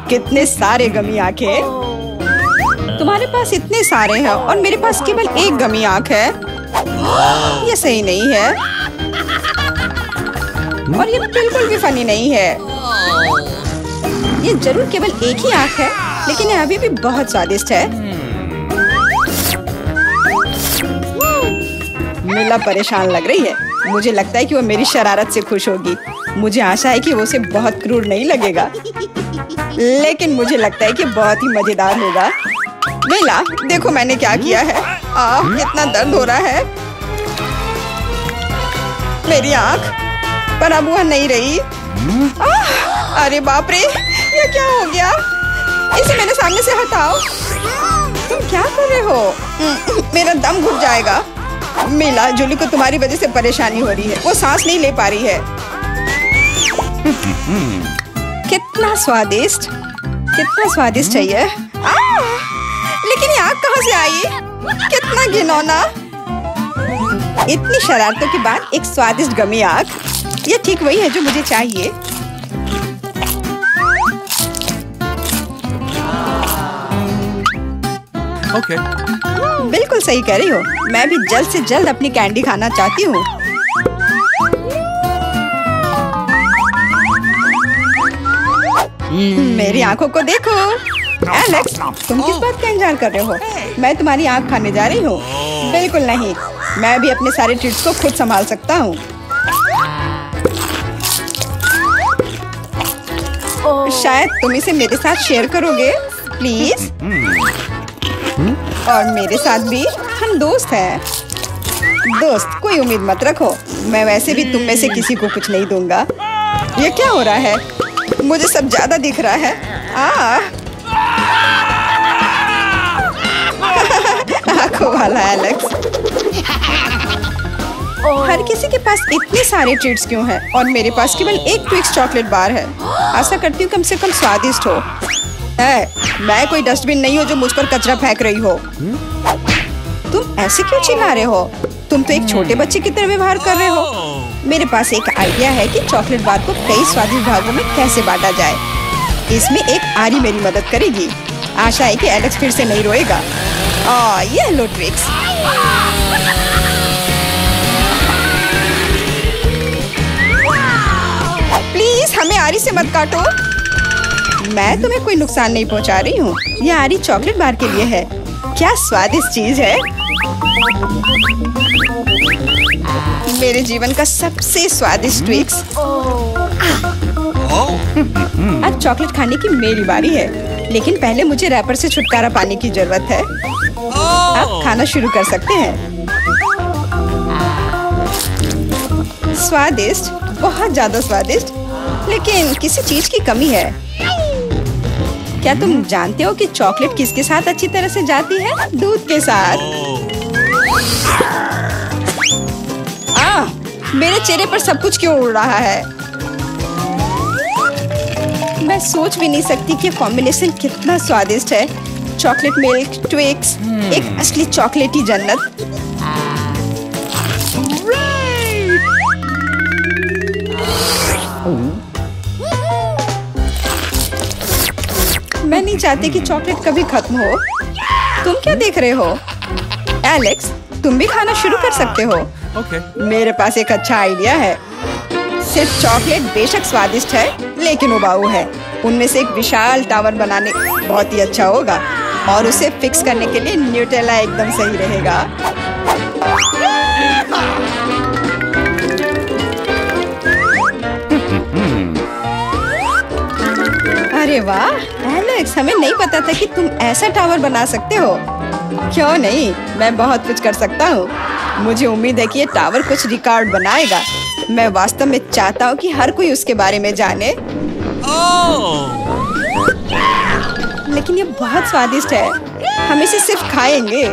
कितने सारे गमी आंखें। तुम्हारे पास इतने सारे हैं और मेरे पास केवल एक गमी आंख है। ये सही नहीं है और ये बिल्कुल भी फनी नहीं है। ये जरूर केवल एक ही आंख है, लेकिन ये अभी भी बहुत स्वादिष्ट है। मिला परेशान लग रही है। मुझे लगता है कि वो मेरी शरारत से खुश होगी। मुझे आशा है कि वो उसे बहुत क्रूर नहीं लगेगा, लेकिन मुझे लगता है कि बहुत ही मजेदार होगा। मिला, देखो मैंने क्या किया है। कितना दर्द हो रहा है। मेरी आंख पर अब वह नहीं रही। अरे बाप रे, ये क्या हो गया? इसे मेरे सामने से हटाओ। तुम क्या कर रहे हो? मेरा दम घुट जाएगा। मिला, जूली को तुम्हारी वजह से परेशानी हो रही है। वो सांस नहीं ले पा रही है। कितना स्वादिष्ट है ये। लेकिन ये आग कहाँ से आई? कितना घिनौना। इतनी शरारतों के बाद एक स्वादिष्ट गमी आग। ये ठीक वही है जो मुझे चाहिए। ओके। बिल्कुल सही कह रही हो। मैं भी जल्द से जल्द अपनी कैंडी खाना चाहती हूँ। मेरी आंखों को देखो। एलेक्स, तुम किस बात का इंतजार कर रहे हो? मैं तुम्हारी आंख खाने जा रही हूँ। बिल्कुल नहीं, मैं भी अपने सारे ट्रीट्स को खुद संभाल सकता हूँ। शायद तुम इसे मेरे साथ शेयर करोगे, प्लीज। और मेरे साथ भी, हम दोस्त हैं। दोस्त, कोई उम्मीद मत रखो। मैं वैसे भी तुम में से किसी को कुछ नहीं दूंगा। ये क्या हो रहा है? मुझे सब ज्यादा दिख रहा है। आंखों वाला एलेक्स। हर किसी के पास इतने सारे ट्रीट्स क्यों हैं और मेरे पास केवल एक ट्विक्स चॉकलेट बार है। आशा करती हूँ कम से कम स्वादिष्ट हो। मैं कोई डस्टबिन नहीं हूँ जो मुझ पर कचरा फेंक रही हो। तुम ऐसे क्यों चिल्ला रहे हो? तुम तो एक छोटे बच्चे की तरह व्यवहार कर रहे हो। मेरे पास एक आइडिया है कि चॉकलेट बार को कई स्वादिष्ट भागों में कैसे बांटा जाए। इसमें एक आरी मेरी मदद करेगी। आशा है कि एलेक्स फिर से नहीं रोएगा। ये लो ट्रिक्स। प्लीज हमें आरी से मत काटो। मैं तुम्हें कोई नुकसान नहीं पहुंचा रही हूँ। यह आरी चॉकलेट बार के लिए है। क्या स्वादिष्ट चीज है। मेरे जीवन का सबसे स्वादिष्ट ट्विक्स। अब चॉकलेट खाने की मेरी बारी है, लेकिन पहले मुझे रैपर से छुटकारा पाने की जरूरत है। आप खाना शुरू कर सकते हैं। स्वादिष्ट, बहुत ज्यादा स्वादिष्ट, लेकिन किसी चीज की कमी है। क्या तुम जानते हो कि चॉकलेट किसके साथ अच्छी तरह से जाती है? दूध के साथ। मेरे चेहरे पर सब कुछ क्यों उड़ रहा है? मैं सोच भी नहीं सकती कि कॉम्बिनेशन कितना स्वादिष्ट है। चॉकलेट मिल्क ट्विक्स, एक असली चॉकलेटी जन्नत। मैं नहीं चाहती कि चॉकलेट कभी खत्म हो। तुम क्या देख रहे हो? एलेक्स, तुम भी खाना शुरू कर सकते हो। मेरे पास एक अच्छा आइडिया है। सिर्फ चॉकलेट बेशक स्वादिष्ट है, लेकिन उबाऊ है। उनमें से एक विशाल टावर बनाने बहुत ही अच्छा होगा, और उसे फिक्स करने के लिए न्यूटेला एकदम सही रहेगा। अरे वाह एलेक्स, हमें नहीं पता था कि तुम ऐसा टावर बना सकते हो। क्यों नहीं, मैं बहुत कुछ कर सकता हूँ। मुझे उम्मीद है कि ये टावर कुछ रिकॉर्ड बनाएगा। मैं वास्तव में चाहता हूँ कि हर कोई उसके बारे में जाने। लेकिन ये बहुत स्वादिष्ट है। हम इसे सिर्फ खाएंगे।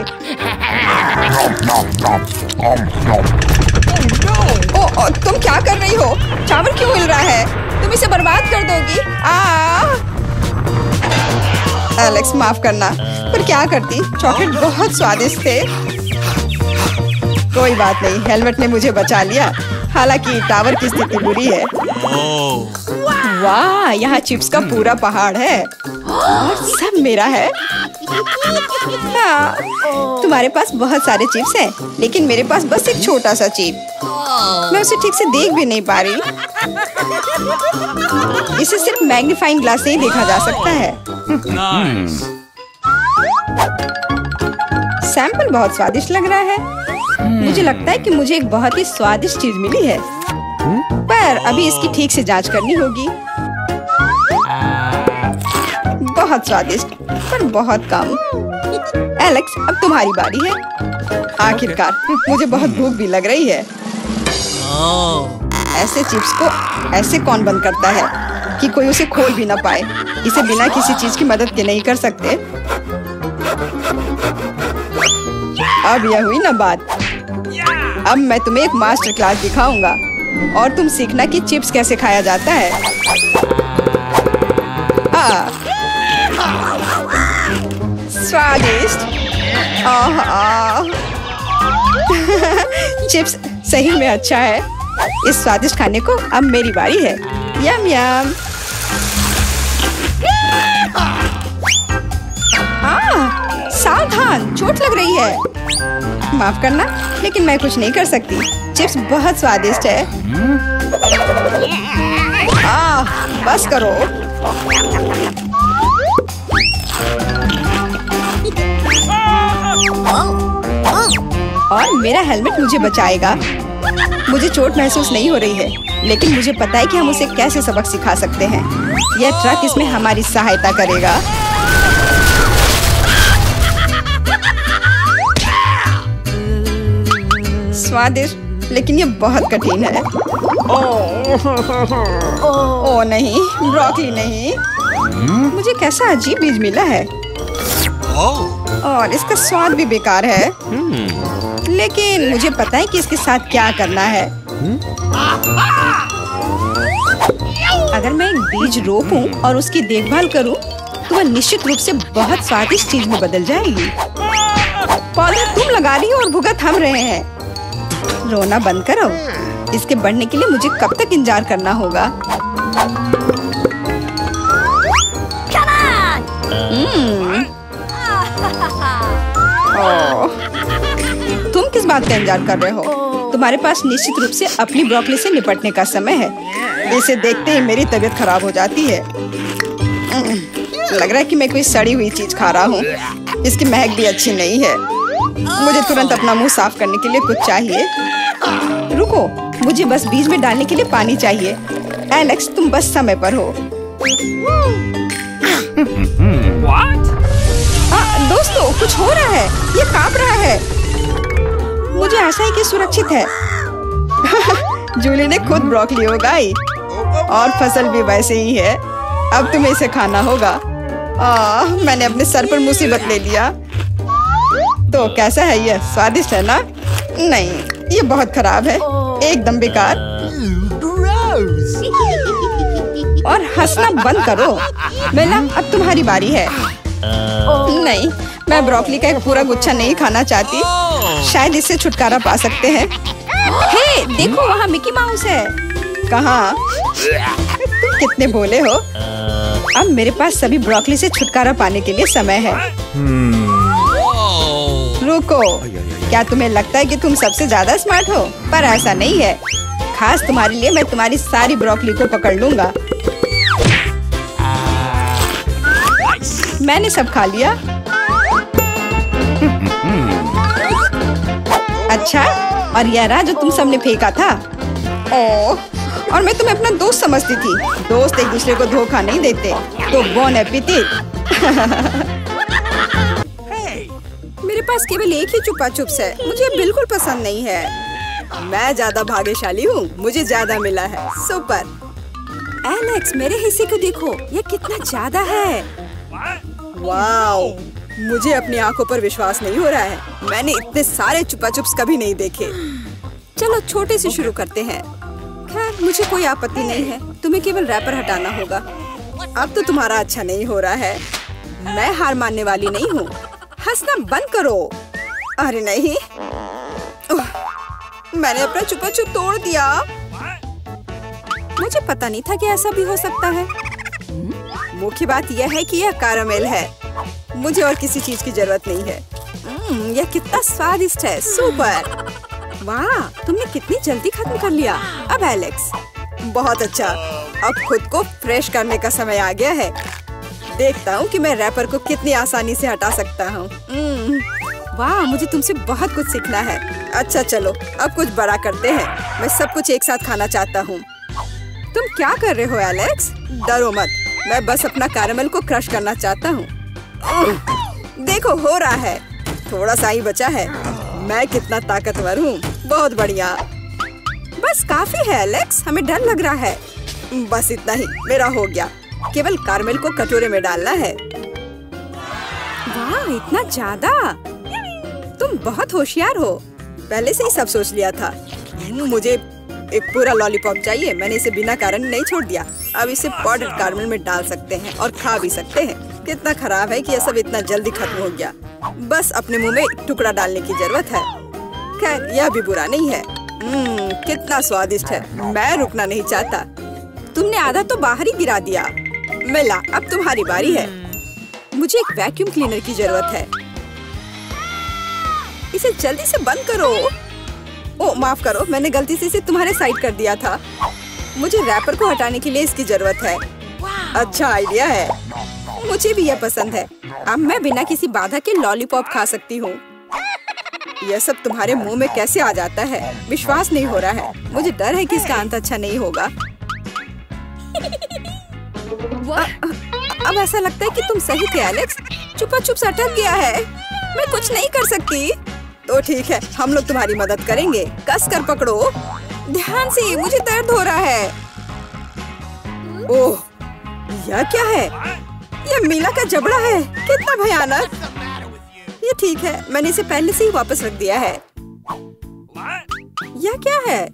तुम क्या कर रही हो? टावर क्यों हिल रहा है? तुम इसे बर्बाद कर दोगी। एलेक्स, माफ करना, पर क्या करती? चॉकलेट बहुत स्वादिष्ट थे। कोई बात नहीं, हेलमेट ने मुझे बचा लिया। हालांकि टावर की स्थिति बुरी है। वाह, यहाँ चिप्स का पूरा पहाड़ है और सब मेरा है। हाँ, तुम्हारे पास बहुत सारे चिप्स हैं, लेकिन मेरे पास बस एक छोटा सा चिप। मैं उसे ठीक से देख भी नहीं पा रही। इसे सिर्फ मैग्नीफाइंग ग्लास से ही देखा जा सकता है। सैंपल बहुत स्वादिष्ट लग रहा है। मुझे लगता है कि मुझे एक बहुत ही स्वादिष्ट चीज मिली है, पर अभी इसकी ठीक से जांच करनी होगी। बहुत स्वादिष्ट, पर बहुत कम। एलेक्स, अब तुम्हारी बारी है। आखिरकार मुझे बहुत भूख भी लग रही है। ऐसे चिप्स को ऐसे कौन बंद करता है कि कोई उसे खोल भी ना पाए। इसे बिना किसी चीज की मदद के नहीं कर सकते। अब यह हुई ना बात। अब मैं तुम्हें एक मास्टर क्लास दिखाऊंगा और तुम सीखना कि चिप्स कैसे खाया जाता है। स्वादिष्ट। चिप्स सही में अच्छा है। इस स्वादिष्ट खाने को अब मेरी बारी है। यम यम। सावधान, चोट लग रही है। माफ करना, लेकिन मैं कुछ नहीं कर सकती। चिप्स बहुत स्वादिष्ट है। बस करो। और मेरा हेलमेट मुझे बचाएगा। मुझे चोट महसूस नहीं हो रही है, लेकिन मुझे पता है कि हम उसे कैसे सबक सिखा सकते हैं। यह ट्रक इसमें हमारी सहायता करेगा। स्वादिष्ट, लेकिन ये बहुत कठिन है। ओह नहीं, ब्रोकली नहीं। मुझे कैसा अजीब बीज मिला है और इसका स्वाद भी बेकार है। लेकिन मुझे पता है कि इसके साथ क्या करना है। अगर मैं एक बीज रोपूं और उसकी देखभाल करूं, तो वह निश्चित रूप से बहुत स्वादिष्ट चीज में बदल जाएगी। पौधा तुम लगा रही हो और भुगत हम रहे हैं। रोना बंद करो। इसके बढ़ने के लिए मुझे कब तक इंतजार करना होगा? तुम किस बात का इंतजार कर रहे हो? तुम्हारे पास निश्चित रूप से अपनी ब्रोकली से निपटने का समय है। इसे देखते ही मेरी तबीयत खराब हो जाती है। लग रहा है कि मैं कोई सड़ी हुई चीज खा रहा हूँ। इसकी महक भी अच्छी नहीं है। मुझे तुरंत अपना मुंह साफ करने के लिए कुछ चाहिए। रुको, मुझे बस बीज में डालने के लिए पानी चाहिए। एलेक्स, तुम बस समय पर हो। दोस्तों, कुछ हो रहा है। ये कांप रहा है। मुझे आशा है कि सुरक्षित है। जूली ने खुद ब्रोकली उगाई और फसल भी वैसे ही है। अब तुम्हें इसे खाना होगा। मैंने अपने सर पर मुसीबत ले लिया। तो कैसा है ये? स्वादिष्ट है ना? नहीं, ये बहुत खराब है, एकदम बेकार। और हंसना बंद करो। बेला, अब तुम्हारी बारी है। नहीं, मैं ब्रोकली का एक पूरा गुच्छा नहीं खाना चाहती। शायद इससे छुटकारा पा सकते हैं। हे, देखो वहाँ मिकी माउस है। कहाँ? तुम कितने भोले हो। अब मेरे पास सभी ब्रोकली से छुटकारा पाने के लिए समय है। रुको, क्या तुम्हें लगता है कि तुम सबसे ज्यादा स्मार्ट हो? पर ऐसा नहीं है। खास तुम्हारे लिए मैं तुम्हारी सारी ब्रोकली को पकड़ लूंगा। मैंने सब खा लिया। अच्छा, और यह रहा जो तुम सबने फेंका था। ओह, और मैं तुम्हें अपना दोस्त समझती थी। दोस्त एक दूसरे को धोखा नहीं देते। तो बोन एपेटिट। मेरे पास केवल एक ही चुपा चुप्स है। मुझे बिल्कुल पसंद नहीं है। मैं ज्यादा भाग्यशाली हूँ, मुझे ज्यादा मिला है। सुपर। एलेक्स, मेरे हिस्से को देखो, ये कितना ज्यादा है। वाओ, मुझे अपनी आंखों पर विश्वास नहीं हो रहा है। मैंने इतने सारे चुपा चुप्स कभी नहीं देखे। चलो छोटे से शुरू करते हैं। खैर, मुझे कोई आपत्ति नहीं है। तुम्हें केवल रैपर हटाना होगा। अब तो तुम्हारा अच्छा नहीं हो रहा है। मैं हार मानने वाली नहीं हूँ। हंसना बंद करो। अरे नहीं, मैंने अपना चुपा चुप तोड़ दिया। मुझे पता नहीं था कि ऐसा भी हो सकता है। मुख्य बात यह है कि यह कैरामेल है। मुझे और किसी चीज की जरूरत नहीं है। यह कितना स्वादिष्ट है, सुपर। वाह, तुमने कितनी जल्दी खत्म कर लिया। अब एलेक्स, बहुत अच्छा। अब खुद को फ्रेश करने का समय आ गया है। देखता हूँ कि मैं रैपर को कितनी आसानी से हटा सकता हूँ। वाह, मुझे तुमसे बहुत कुछ सीखना है। अच्छा चलो, अब कुछ बड़ा करते हैं। मैं सब कुछ एक साथ खाना चाहता हूँ। तुम क्या कर रहे हो एलेक्स? डरो मत, मैं बस अपना कैरामेल को क्रश करना चाहता हूँ। देखो, हो रहा है। थोड़ा सा ही बचा है। मैं कितना ताकतवर हूँ। बहुत बढ़िया। बस काफी है एलेक्स, हमें डर लग रहा है। बस इतना ही, मेरा हो गया। केवल कैरामेल को कटोरे में डालना है। वाह, इतना ज्यादा! तुम बहुत होशियार हो। पहले से ही सब सोच लिया था। मुझे एक पूरा लॉलीपॉप चाहिए। मैंने इसे बिना कारण नहीं छोड़ दिया। अब इसे पाउडर्ड कैरामेल में डाल सकते हैं और खा भी सकते हैं। कितना खराब है कि यह सब इतना जल्दी खत्म हो गया। बस अपने मुंह में एक टुकड़ा डालने की जरूरत है। खैर, यह भी बुरा नहीं है। कितना स्वादिष्ट है। मैं रुकना नहीं चाहता। तुमने आधा तो बाहर ही गिरा दिया। मिला, अब तुम्हारी बारी है। मुझे एक वैक्यूम क्लीनर की जरूरत है। इसे जल्दी से बंद करो। ओह, माफ करो, मैंने गलती से इसे तुम्हारे साइड कर दिया था। मुझे रैपर को हटाने के लिए इसकी जरूरत है। अच्छा आइडिया है। मुझे भी यह पसंद है। अब मैं बिना किसी बाधा के लॉलीपॉप खा सकती हूँ। यह सब तुम्हारे मुंह में कैसे आ जाता है? विश्वास नहीं हो रहा है। मुझे डर है कि इसका अंत अच्छा नहीं होगा। अब ऐसा लगता है कि तुम सही थे एलेक्स। चुपा चुप से अटक गया है। मैं कुछ नहीं कर सकती। तो ठीक है, हम लोग तुम्हारी मदद करेंगे। कस कर पकड़ो। ध्यान से, मुझे दर्द हो रहा है। ओह, यह क्या है? यह मीला का जबड़ा है। कितना भयानक। ये ठीक है, मैंने इसे पहले से ही वापस रख दिया है। यह क्या है?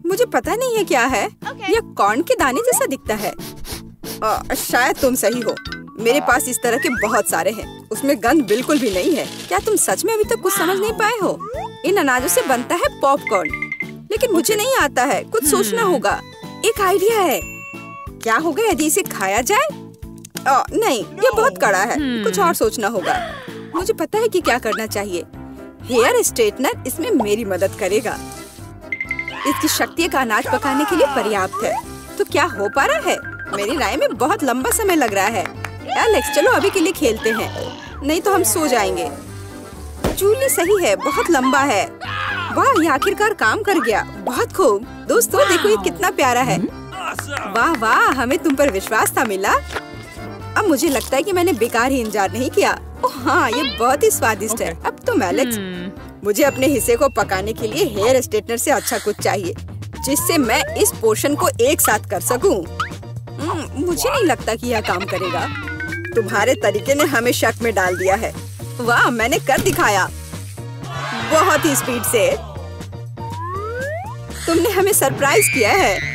मुझे पता नहीं है क्या है। यह कॉर्न के दाने जैसा दिखता है। शायद तुम सही हो। मेरे पास इस तरह के बहुत सारे हैं। उसमें गंध बिल्कुल भी नहीं है। क्या तुम सच में अभी तक कुछ समझ नहीं पाए हो? इन अनाजों से बनता है पॉपकॉर्न, लेकिन मुझे नहीं आता है। कुछ सोचना होगा। एक आइडिया है। क्या होगा यदि इसे खाया जाए? नहीं, ये बहुत कड़ा है। कुछ और सोचना होगा। मुझे पता है कि क्या करना चाहिए। हेयर स्ट्रेटनर इसमें मेरी मदद करेगा। इसकी शक्ति का अनाज पकाने के लिए पर्याप्त है। तो क्या हो पा रहा है? मेरी राय में बहुत लंबा समय लग रहा है। एलेक्स, चलो अभी के लिए खेलते हैं, नहीं तो हम सो जाएंगे। जूली सही है, बहुत लंबा है। वाह, ये आखिरकार काम कर गया। बहुत खूब। दोस्तों देखो, ये कितना प्यारा है। वाह वाह, हमें तुम पर विश्वास था मिला। अब मुझे लगता है कि मैंने बेकार ही इंतजार नहीं किया। ओह हाँ, ये बहुत ही स्वादिष्ट है। अब तुम एलेक्स, मुझे अपने हिस्से को पकाने के लिए हेयर स्ट्रेटनर से अच्छा कुछ चाहिए, जिससे मैं इस पोर्शन को एक साथ कर सकूं। मुझे नहीं लगता कि यह काम करेगा। तुम्हारे तरीके ने हमें शक में डाल दिया है। वाह, मैंने कर दिखाया। बहुत ही स्पीड से। तुमने हमें सरप्राइज किया है।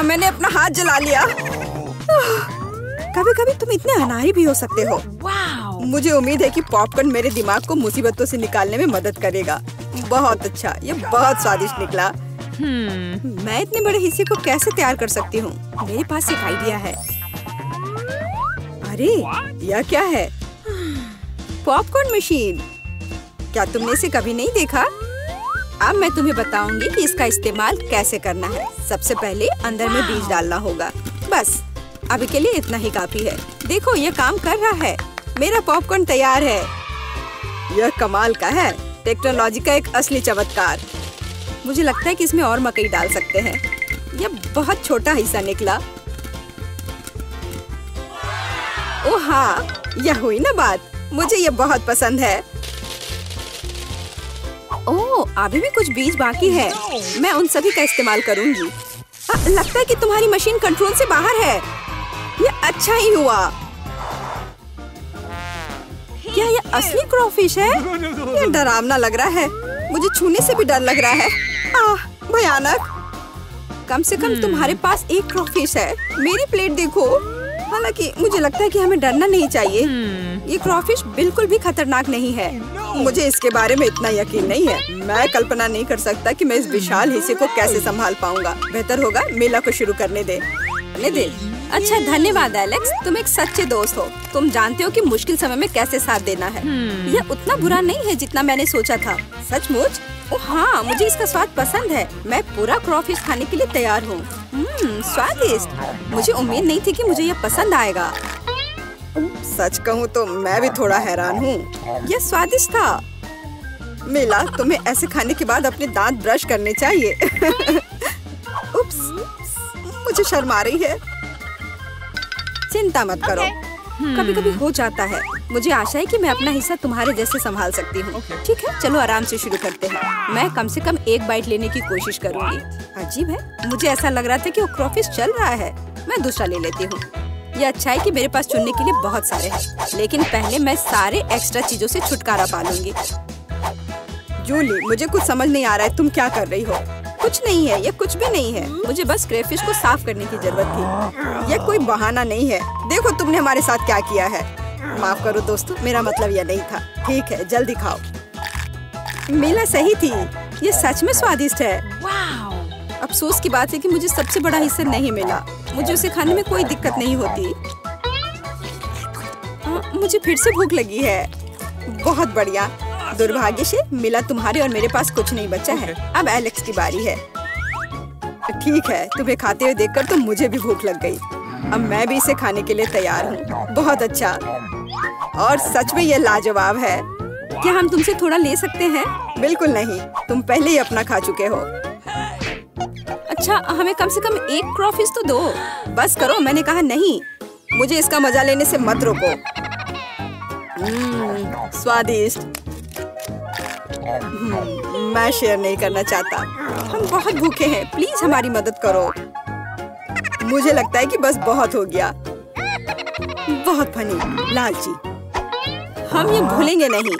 मैंने अपना हाथ जला लिया। कभी कभी तुम इतने अनाड़ी भी हो सकते हो। मुझे उम्मीद है कि पॉपकॉर्न मेरे दिमाग को मुसीबतों से निकालने में मदद करेगा। बहुत अच्छा, ये बहुत स्वादिष्ट निकला। मैं इतने बड़े हिस्से को कैसे तैयार कर सकती हूँ? मेरे पास एक आइडिया है। अरे, यह क्या है? Popcorn machine. क्या तुमने इसे कभी नहीं देखा? अब मैं तुम्हें बताऊंगी कि इसका इस्तेमाल कैसे करना है। सबसे पहले अंदर में बीज डालना होगा। बस अभी के लिए इतना ही काफी है। देखो, यह काम कर रहा है। मेरा पॉपकॉर्न तैयार है। यह कमाल का है। टेक्नोलॉजी का एक असली चमत्कार। मुझे लगता है कि इसमें और मकई डाल सकते हैं। यह बहुत छोटा हिस्सा निकला। ओह हाँ, यह हुई ना बात। मुझे यह बहुत पसंद है। ओह, अभी भी कुछ बीज बाकी है। मैं उन सभी का इस्तेमाल करूंगी। लगता है कि तुम्हारी मशीन कंट्रोल से बाहर है। यह अच्छा ही हुआ। क्या यह असली क्रॉफिश है? यह डरावना लग रहा है। मुझे छूने से भी डर लग रहा है। भयानक। कम से कम तुम्हारे पास एक क्रॉफिश है। मेरी प्लेट देखो। हालांकि मुझे लगता है कि हमें डरना नहीं चाहिए। ये क्रॉफिश बिल्कुल भी खतरनाक नहीं है। मुझे इसके बारे में इतना यकीन नहीं है। मैं कल्पना नहीं कर सकता कि मैं इस विशाल हिस्से को कैसे संभाल पाऊंगा। बेहतर होगा मेला को शुरू करने दे। अच्छा, धन्यवाद एलेक्स, तुम एक सच्चे दोस्त हो। तुम जानते हो कि मुश्किल समय में कैसे साथ देना है। यह उतना बुरा नहीं है जितना मैंने सोचा था। सचमुच? ओह हाँ, मुझे इसका स्वाद पसंद है। मैं पूरा क्रॉफिश खाने के लिए तैयार हूँ। स्वादिष्ट। मुझे उम्मीद नहीं थी कि मुझे यह पसंद आएगा। सच कहूँ तो मैं भी थोड़ा हैरान हूँ। यह स्वादिष्ट था। मिला, तुम्हें ऐसे खाने के बाद अपने दांत ब्रश करने चाहिए। उप्स, मुझे शर्म आ रही है। चिंता मत करो, कभी कभी हो जाता है। मुझे आशा है कि मैं अपना हिस्सा तुम्हारे जैसे संभाल सकती हूँ। ठीक है, चलो आराम से शुरू करते हैं। मैं कम से कम एक बाइट लेने की कोशिश करूँगी। अजीब है, मुझे ऐसा लग रहा था कि वो क्रॉफिश चल रहा है। मैं दूसरा ले लेती हूँ। ये अच्छा है कि मेरे पास चुनने के लिए बहुत सारे हैं, लेकिन पहले मैं सारे एक्स्ट्रा चीजों से छुटकारा पा लूंगी। जूली, मुझे कुछ समझ नहीं आ रहा है, तुम क्या कर रही हो? कुछ नहीं है, ये कुछ भी नहीं है। मुझे बस क्रेफिश को साफ करने की जरूरत थी। ये कोई बहाना नहीं है। देखो तुमने हमारे साथ क्या किया है। माफ करो दोस्तों, मेरा मतलब यह नहीं था। ठीक है, जल्दी खाओ। मीला सही थी, ये सच में स्वादिष्ट है। अफसोस की बात है कि मुझे सबसे बड़ा हिस्सा नहीं मिला। मुझे उसे खाने में कोई दिक्कत नहीं होती। मुझे फिर से भूख लगी है। बहुत बढ़िया। दुर्भाग्य से मिला, तुम्हारे और मेरे पास कुछ नहीं बचा है। अब एलेक्स की बारी है। ठीक है, तुम्हें खाते हुए देखकर तो मुझे भी भूख लग गई। अब मैं भी इसे खाने के लिए तैयार हूँ। बहुत अच्छा, और सच में ये लाजवाब है। क्या हम तुमसे थोड़ा ले सकते हैं? बिल्कुल नहीं, तुम पहले ही अपना खा चुके हो। अच्छा, हमें कम से कम एक क्रॉफिश तो दो। बस करो, मैंने कहा नहीं। मुझे इसका मजा लेने से मत रोको। स्वादिष्ट। मैं शेयर नहीं करना चाहता। हम बहुत भूखे हैं, प्लीज हमारी मदद करो। मुझे लगता है कि बस बहुत हो गया। बहुत फनी, लालची। हम ये भूलेंगे नहीं।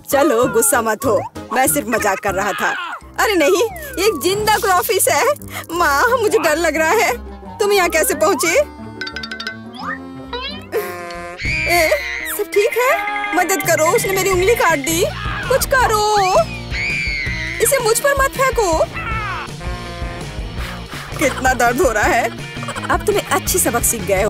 चलो गुस्सा मत हो, मैं सिर्फ मजाक कर रहा था। अरे नहीं, एक जिंदा क्रॉफिश है। माँ, मुझे डर लग रहा है। तुम यहाँ कैसे पहुँचे? सब ठीक है? मदद करो, उसने मेरी उंगली काट दी। कुछ करो, इसे मुझ पर मत फेंको। कितना दर्द हो रहा है। अब तुम्हें अच्छी सबक सीख गए हो।